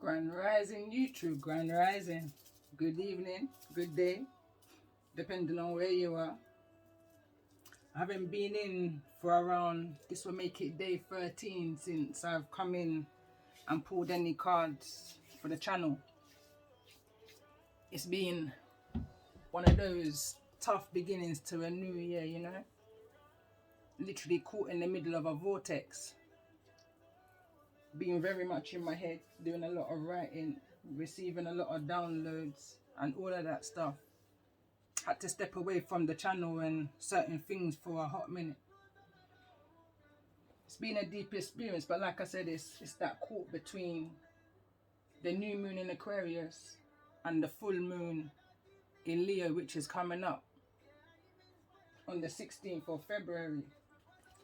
Grand Rising YouTube, Grand Rising. Good evening, good day, depending on where you are. I haven't been in for around, this will make it day 13 since I've come in and pulled any cards for the channel. It's been one of those tough beginnings to a new year, you know. Literally caught in the middle of a vortex. Being very much in my head, doing a lot of writing, receiving a lot of downloads and all of that stuff. Had to step away from the channel and certain things for a hot minute. It's been a deep experience, but like I said, it's that caught between the new moon in Aquarius and the full moon in Leo, which is coming up on the 16th of February.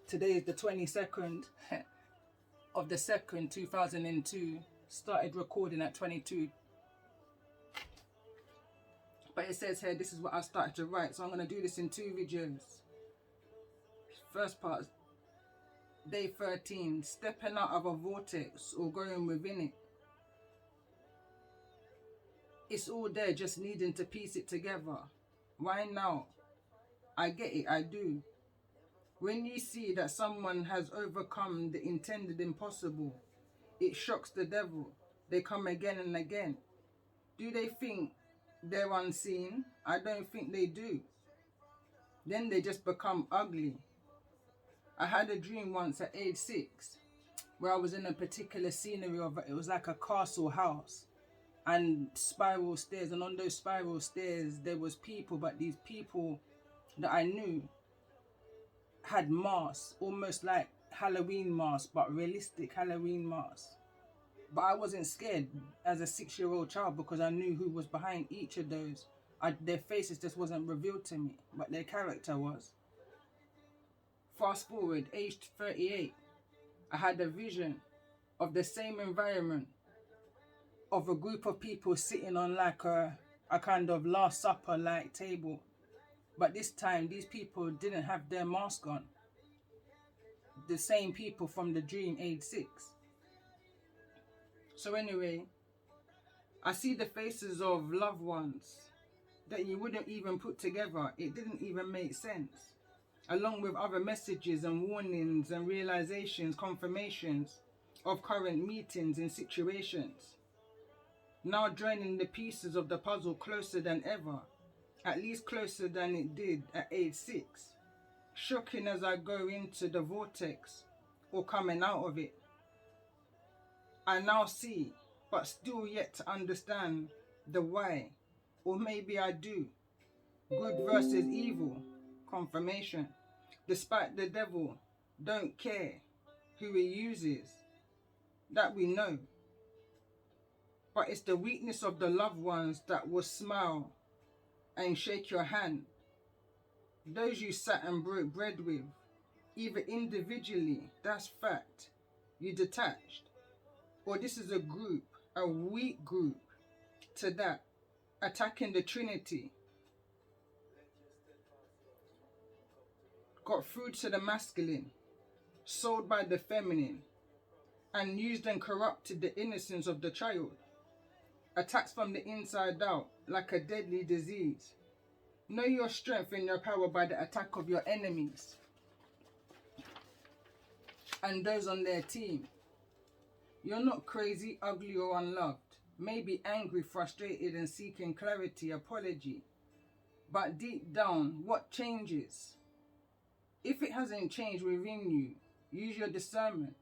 Today is the 22nd of the 2nd, 2002. Started recording at 22. But it says here, this is what I started to write. So I'm going to do this in 2 videos. First part, day 13, stepping out of a vortex or going within it. It's all there, just needing to piece it together. Why now? I get it, I do. When you see that someone has overcome the intended impossible, it shocks the devil. They come again and again. Do they think they're unseen? I don't think they do. Then they just become ugly. I had a dream once at age 6 where I was in a particular scenery of it was like a castle house and spiral stairs, and on those spiral stairs there was people, but these people that I knew had masks, almost like Halloween masks, but realistic Halloween masks. But I wasn't scared as a 6-year-old child because I knew who was behind each of those. Their faces just wasn't revealed to me, but their character was. Fast forward, aged 38, I had a vision of the same environment, of a group of people sitting on like a kind of Last Supper like table. But this time, these people didn't have their mask on. The same people from the dream, age 6. So anyway, I see the faces of loved ones that you wouldn't even put together. It didn't even make sense. Along with other messages and warnings and realizations, confirmations of current meetings and situations. Now joining the pieces of the puzzle closer than ever. At least closer than it did at age 6. Shocking as I go into the vortex or coming out of it. I now see, but still yet to understand the why. Or maybe I do. Good versus evil. Confirmation. Despite the devil don't care who he uses. That we know. But it's the weakness of the loved ones that will smile and shake your hand. Those you sat and broke bread with, either individually, that's fact, you detached, or this is a group, a weak group to that, attacking the Trinity. Got through to the masculine, sold by the feminine, and used and corrupted the innocence of the child. Attacks from the inside out, like a deadly disease. Know your strength and your power by the attack of your enemies and those on their team. You're not crazy, ugly, or unloved. Maybe angry, frustrated, and seeking clarity, apology. But deep down, what changes? If it hasn't changed within you, use your discernment,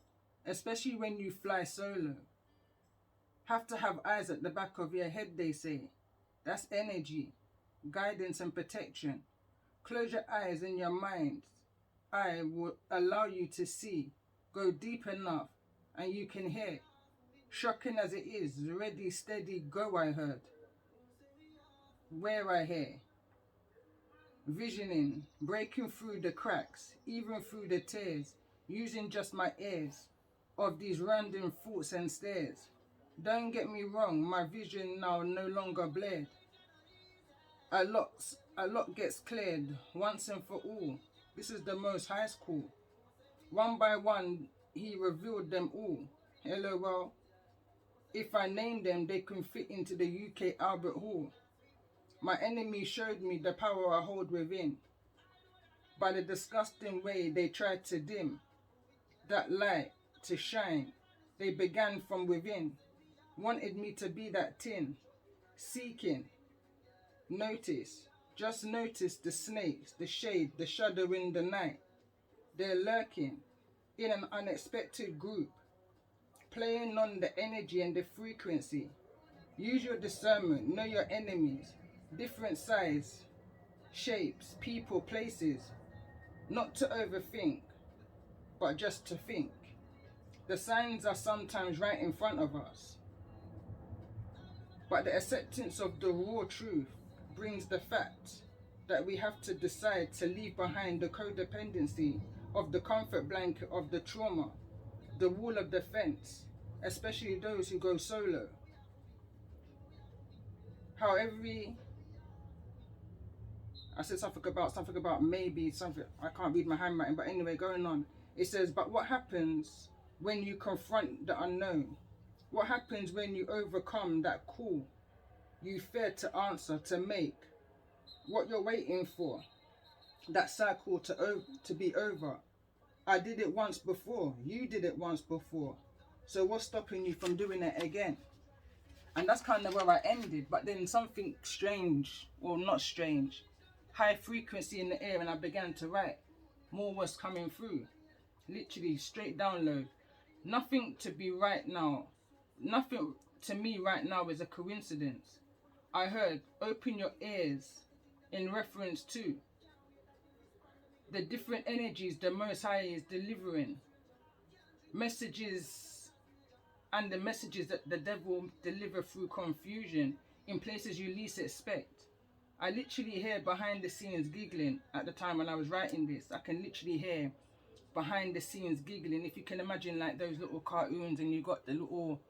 especially when you fly solo. Have to have eyes at the back of your head, they say. That's energy, guidance and protection. Close your eyes and your mind's eye will allow you to see. Go deep enough and you can hear. Shocking as it is, ready, steady, go I heard. Where I hear. Visioning, breaking through the cracks, even through the tears, using just my ears of these random thoughts and stares. Don't get me wrong, my vision now no longer blared. A lot gets cleared once and for all. This is the Most High's call. One by one, he revealed them all. LOL. If I name them, they can fit into the UK Albert Hall. My enemy showed me the power I hold within. By the disgusting way they tried to dim that light to shine, they began from within. Wanted me to be that tin, seeking. Notice, just notice the snakes, the shade, the shadow in the night. They're lurking in an unexpected group, playing on the energy and the frequency. Use your discernment, know your enemies, different size, shapes, people, places. Not to overthink, but just to think. The signs are sometimes right in front of us, but the acceptance of the raw truth brings the fact that we have to decide to leave behind the codependency of the comfort blanket of the trauma, the wall of defense, especially those who go solo. How I said something about maybe something, I can't read my handwriting, but anyway, going on. It says, but what happens when you confront the unknown? What happens when you overcome that call you fear to answer, to make what you're waiting for, that cycle to be over? I did it once before, you did it once before, so what's stopping you from doing it again? And that's kind of where I ended, but then something strange, well, not strange, high frequency in the air, and I began to write. More was coming through, literally straight download. Nothing to be right now, nothing to me right now is a coincidence. I heard, open your ears, in reference to the different energies the Most High is delivering. Messages, and the messages that the devil deliver through confusion in places you least expect. I literally hear behind the scenes giggling at the time when I was writing this. I can literally hear behind the scenes giggling. If you can imagine like those little cartoons and you got the little,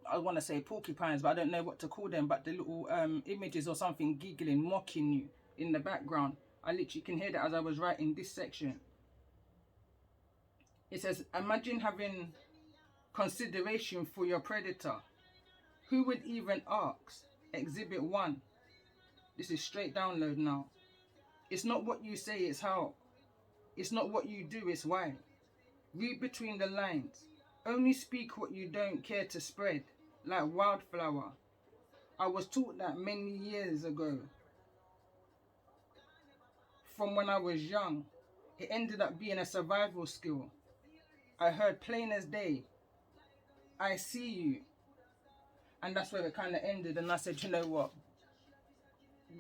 I want to say porcupines, but I don't know what to call them, but the little images or something giggling, mocking you in the background. I literally can hear that as I was writing this section. It says, imagine having consideration for your predator. Who would even ask? Exhibit 1. This is straight download now. It's not what you say, it's how. It's not what you do, it's why. Read between the lines. Only speak what you don't care to spread, like wildflower. I was taught that many years ago. From when I was young, it ended up being a survival skill. I heard plain as day, I see you. And that's where it kind of ended. And I said, you know what?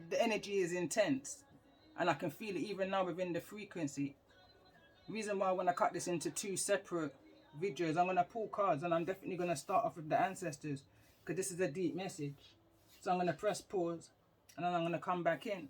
The energy is intense. And I can feel it even now within the frequency. Reason why I want to cut this into 2 separate videos, I'm going to pull cards and I'm definitely going to start off with the ancestors because this is a deep message. So I'm going to press pause and then I'm going to come back in.